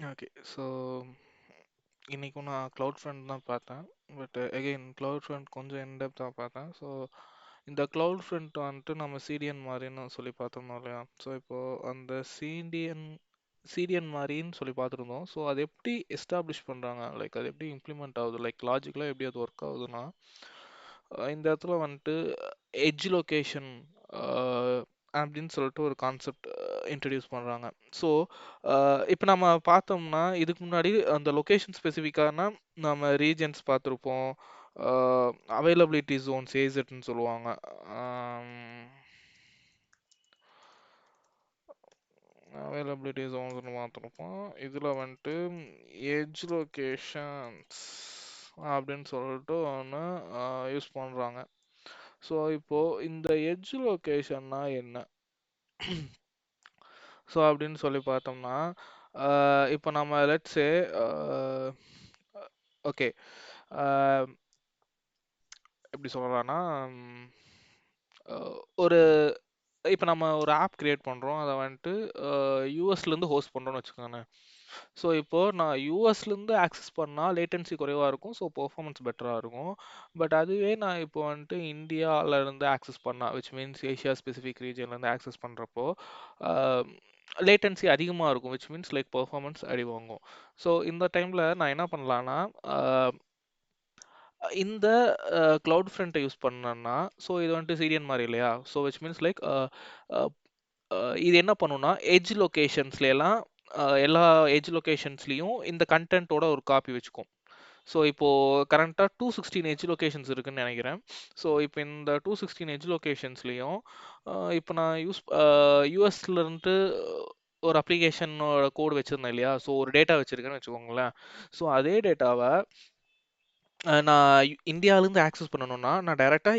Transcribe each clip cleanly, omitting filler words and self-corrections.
Okay. So இன்னைக்கும் நான் cloud front தான் பார்த்தேன். பட் அகெயின் க்ளவுட் ஃப்ரண்ட் கொஞ்சம் இன்டெப்த்தாக பார்த்தேன். ஸோ இந்த க்ளவுட் ஃப்ரண்ட் வந்துட்டு நம்ம சிடிஎன் மாதிரின்னு சொல்லி பார்த்துருந்தோம் இல்லையா? ஸோ இப்போ அந்த சிடிஎன் மாதிரின்னு சொல்லி பார்த்துருந்தோம். ஸோ அது எப்படி எஸ்டாப்ளிஷ் பண்ணுறாங்க, லைக் அது எப்படி இம்ப்ளிமெண்ட் ஆகுது, லைக் லாஜிக்கலாக எப்படி அது ஒர்க் ஆகுதுன்னா, இந்த இடத்துல வந்துட்டு எட்ஜ் லொகேஷன் அப்படின்னு சொல்லிட்டு ஒரு கான்செப்ட் இன்ட்ரடியூஸ் பண்ணுறாங்க. ஸோ இப்போ நம்ம பார்த்தோம்னா இதுக்கு முன்னாடி அந்த லொகேஷன் ஸ்பெசிஃபிக்கான நம்ம ரீஜன்ஸ் பார்த்துருப்போம். அவைலபிலிட்டி ஜோன்ஸ் ஏசட்னு சொல்லுவாங்க. அவைலபிலிட்டி ஜோன்ஸ்னு பார்த்துருப்போம். இதில் வந்துட்டு எட்ஜ் லொகேஷன்ஸ் அப்படின்னு சொல்லிட்டு ஒன்று யூஸ் பண்ணுறாங்க. ஸோ இப்போது இந்த எட்ஜ் லொகேஷன்னா என்ன? ஸோ அப்படின்னு சொல்லி பார்த்தோம்னா, இப்போ நம்ம லெட்ஸே ஓகே, எப்படி சொல்லலாம்னா, ஒரு இப்போ நம்ம ஒரு ஆப் கிரியேட் பண்ணுறோம். அதை வந்துட்டு யூஎஸ்லேருந்து ஹோஸ்ட் பண்ணுறோன்னு வச்சுக்கோங்களேன். ஸோ இப்போது நான் யூஎஸ்லேருந்து ஆக்சஸ் பண்ணால் லேட்டன்சி குறைவாக இருக்கும். ஸோ பெர்ஃபார்மன்ஸ் பெட்டராக இருக்கும். பட் அதுவே நான் இப்போ வந்துட்டு இந்தியாவிலேருந்து ஆக்சஸ் பண்ணால், விச் மீன்ஸ் ஏஷியா ஸ்பெசிஃபிக் ரீஜன்லேருந்து ஆக்சஸ் பண்ணுறப்போ லேட்டன்சி அதிகமாக இருக்கும், விச் மீன்ஸ் லைக் பெர்ஃபார்மன்ஸ் அடி வாங்கும். ஸோ இந்த டைமில் நான் என்ன பண்ணலான்னா, இந்த க்ளவுட் ஃப்ரண்ட்டை யூஸ் பண்ணேன்னா, ஸோ இது வந்துட்டு சிடிஎன் மாதிரி இல்லையா? ஸோ விச் மீன்ஸ் லைக் இது என்ன பண்ணுன்னா, எட்ஜ் லொகேஷன்ஸ்ல எல்லாம் எல்லா எட்ஜ் லொகேஷன்ஸ்லயும் இந்த கண்டென்ட்டோட ஒரு காப்பி வச்சுக்கும். ஸோ இப்போ கரண்ட்டாக 216 எட்ஜ் லொகேஷன்ஸ் இருக்குன்னு நினைக்கிறேன். ஸோ இப்போ இந்த 216 எட்ஜ் லொகேஷன்ஸ்லையும் இப்போ நான் யூஎஸ்ல இருந்து ஒரு அப்ளிகேஷனோட கோடு வச்சிருந்தேன் இல்லையா? ஸோ ஒரு டேட்டா வச்சிருக்கேன்னு வச்சுக்கோங்களேன். ஸோ அதே டேட்டாவை நான் இந்தியாவிலேருந்து ஆக்சஸ் பண்ணணும்னா, நான் டைரெக்ட்டா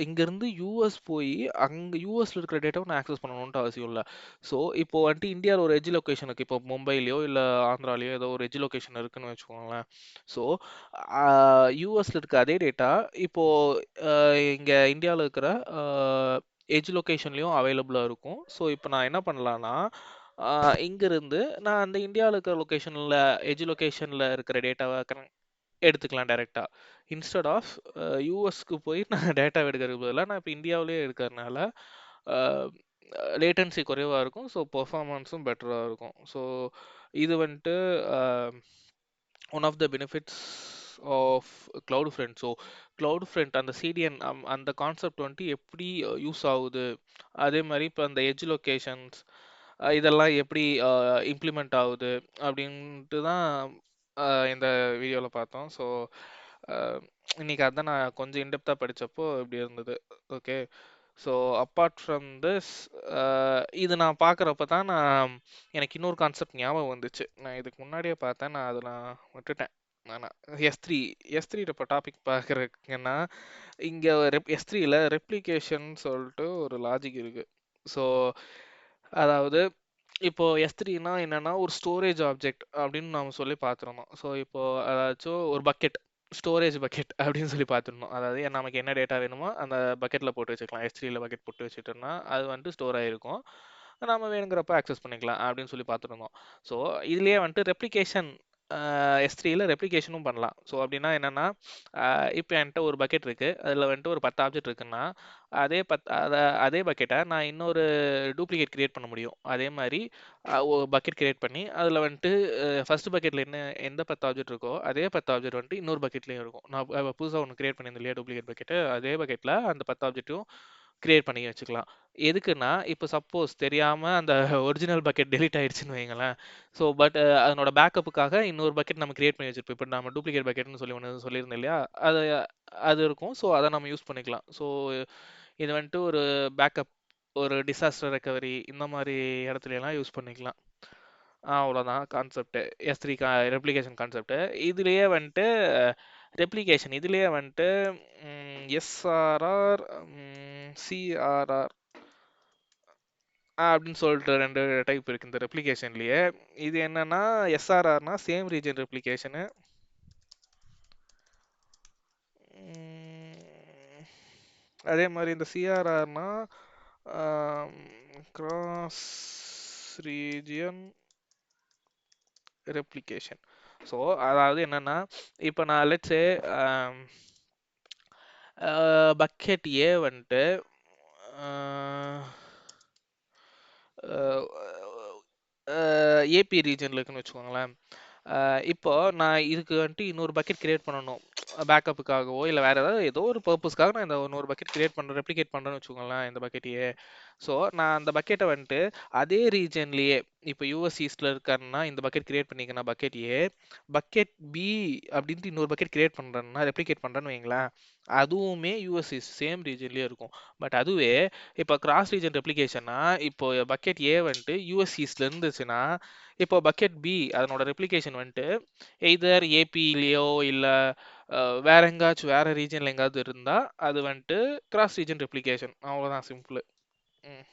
இங்கேருந்து யூஎஸ் போய், அங்கே யூஎஸ்ல இருக்கிற டேட்டாவை நான் ஆக்சஸ் பண்ணணுன்ட்டு அவசியம் இல்ல. ஸோ, இப்போ வந்துட்டு இந்தியால ஒரு எட்ஜ் லொகேஷன் இருக்கு. இப்போ மும்பைலயோ, இல்ல ஆந்திராலயோ ஏதோ ஒரு எட்ஜ் லொகேஷன் இருக்குன்னு வச்சுக்கோங்களேன். ஸோ, அ யூஎஸ்ல இருக்க அதே டேட்டா, இப்போ அ இங்க இந்தியால இருக்கிற எட்ஜ் லொகேஷன்லயும் அவைலபிளா இருக்கும். ஸோ, இப்போ நான் என்ன பண்ணலான்னா, அ இங்கிருந்து நான் அந்த இந்தியால இருக்கிற லொகேஷன்ல எட்ஜ் லொகேஷன்ல இருக்கிற டேட்டாவ எடுத்துக்கலாம் டைரெக்ட்டா. இன்ஸ்டெட் ஆஃப் யுஎஸ்க்கு போய் நான் டேட்டா எடுக்கிறதுக்கு பதிலா, நான் இப்போ இந்தியாவிலேயே இருக்கிறதுனால லேட்டன்சி குறைவா இருக்கும். ஸோ பெர்ஃபார்மன்ஸும் பெட்டரா இருக்கும். ஸோ இது வந்துட்டு one of the benefits of CloudFront. So CloudFront அந்த சிடிஎன் அந்த கான்செப்ட் வந்துட்டு எப்படி யூஸ் ஆகுது, அதே மாதிரி இப்போ அந்த எட்ஜ் லொகேஷன்ஸ் இதெல்லாம் எப்படி இம்ப்ளிமெண்ட் ஆகுது அப்படின்ட்டு தான் இந்த வீடியோவில் பார்த்தோம். ஸோ இன்னைக்கு அதான் நான் கொஞ்சம் இன்டெப்த்தாக படித்தப்போ இப்படி இருந்தது. Okay. So apart from this, இது நான் பார்க்குறப்ப தான் எனக்கு இன்னொரு கான்செப்ட் ஞாபகம் வந்துச்சு. நான் இதுக்கு முன்னாடியே பார்த்தேன், நான் அதை விட்டுட்டேன். நான் எஸ்3 எஸ்3 இப்போ டாபிக் பார்க்குறதுக்குன்னா, இங்கே எஸ்3ல ரெப்ளிகேஷன் சொல்லிட்டு ஒரு லாஜிக் இருக்கு. ஸோ அதாவது இப்போ எஸ்3னா என்னன்னா ஒரு ஸ்டோரேஜ் ஆப்ஜெக்ட் அப்படின்னு நாம சொல்லி பார்த்துருந்தோம். ஸோ இப்போ அதாச்சும் ஒரு பக்கெட், ஸ்டோரேஜ் பக்கெட் அப்படின்னு சொல்லி பார்த்துருந்தோம். அதாவது நமக்கு என்ன டேட்டா வேணுமோ அந்த பக்கெட்ல போட்டு வச்சுக்கலாம். எஸ்3ல பக்கெட் போட்டு வச்சுட்டோம்னா அது வந்துட்டு ஸ்டோர் ஆகிருக்கும். நம்ம வேணுங்கிறப்ப ஆக்சஸ் பண்ணிக்கலாம் அப்படின்னு சொல்லி பார்த்துருந்தோம். ஸோ இதுலேயே வந்துட்டு ரெப்ளிகேஷன், எஸ்3ல ரெப்ளிகேஷனும் பண்ணலாம். ஸோ அப்படின்னா என்னன்னா, இப்போ என்கிட்ட ஒரு பக்கெட் இருக்கு, அதில் வந்துட்டு ஒரு 10 ஆப்ஜெக்ட் இருக்குன்னா, அதே பக்கெட்டை நான் இன்னொரு டூப்ளிகேட் கிரியேட் பண்ண முடியும். அதே மாதிரி ஒரு பக்கெட் கிரியேட் பண்ணி அதில் வந்துட்டு ஃபர்ஸ்ட் பக்கெட்டில் எந்த 10 ஆப்ஜெக்ட் இருக்கோ அதே 10 ஆப்ஜெக்ட் வந்துட்டு இன்னொரு பக்கெட்லேயும் இருக்கும். நான் புதுசாக ஒன்று கிரியேட் பண்ணியிருந்தேன் இல்லையா, டூப்ளிகேட் பக்கெட்டு, அதே பக்கெட்டில் அந்த 10 ஆப்ஜெக்ட்டும் கிரியேட் பண்ணி வச்சுக்கலாம். எதுக்குன்னா, இப்போ சப்போஸ் தெரியாம அந்த ஒரிஜினல் பக்கெட் டெலீட் ஆயிடுச்சுன்னு வைங்களேன். ஸோ பட் அதனோட பேக்கப்புக்காக இன்னொரு பக்கெட் நம்ம கிரியேட் பண்ணி வச்சிருப்போம். இப்போ நம்ம டூப்ளிகேட் பக்கெட்னு சொல்லி ஒன்று சொல்லியிருந்தோம் இல்லையா, அது அது இருக்கும். ஸோ அதை நம்ம யூஸ் பண்ணிக்கலாம். ஸோ இது வந்துட்டு ஒரு பேக்கப், ஒரு டிசாஸ்டர் ரெக்கவரி இந்த மாதிரி இடத்துல எல்லாம் யூஸ் பண்ணிக்கலாம். அவ்வளோதான் கான்செப்ட். எஸ்3 replication concept. இதுலயே வந்துட்டு ரெப்ளிகேஷன் இதுலயே வந்துட்டு எஸ்ஆர்ஆர், சிஆர்ஆர் அப்படின்னு சொல்லிட்டு ரெண்டு டைப் இருக்கு இந்த ரெப்ளிகேஷன்லயே. இது என்னன்னா, எஸ்ஆர்ஆர்னா சேம் ரீஜன் ரெப்ளிகேஷனு, அதே மாதிரி இந்த சிஆர்ஆர்னா கிராஸ் ரீஜியன் ரெப்ளிகேஷன். ஸோ அதாவது என்னன்னா, இப்போ நான் லெட்ஸே பக்கெட் ஏ வந்துட்டு ஏபி ரீஜனில் இருக்குன்னு வச்சுக்கோங்களேன். இப்போ நான் இதுக்கு வந்துட்டு இன்னொரு பக்கெட் கிரியேட் பண்ணணும், பேக்கப்புக்காகவோ இல்லை வேற ஏதாவது ஏதோ ஒரு பர்பஸ்க்காக நான் இந்த இன்னொரு பக்கெட் கிரியேட் பண்ணுறேன், ரெப்ளிகேட் பண்ணுறேன்னு வச்சுக்கோங்களேன் இந்த பக்கெட்டையே. ஸோ நான் அந்த பக்கெட்டை வந்துட்டு அதே ரீஜன்லேயே, இப்போ யூஎஸ் ஈஸ்டில் இருக்காருன்னா இந்த பக்கெட் கிரியேட் பண்ணிக்கணும் பக்கெட் ஏ, பக்கெட் பி அப்படின்ட்டு இன்னொரு பக்கெட் கிரியேட் பண்ணுறேன்னா ரெப்ளிகேட் பண்ணுறேன்னு வைங்களேன், அதுவுமே யூஎஸ் ஈஸ்ட் சேம் ரீஜன்லேயே இருக்கும். பட் அதுவே இப்போ கிராஸ் ரீஜன் ரெப்ளிகேஷன்னா, இப்போ பக்கெட் ஏ வந்துட்டு யூஎஸ் ஈஸ்ட்ல இருந்துச்சுன்னா, இப்போ பக்கெட் பி அதனோட ரெப்ளிகேஷன் வந்துட்டு எய்தர் ஏபிலேயோ இல்லை வேற எங்காச்சும் வேற ரீஜன்ல எங்காவது இருந்தா அது வந்துட்டு கிராஸ் ரீஜன் ரெப்ளிகேஷன். அவ்வளோதான் சிம்பிள். ம்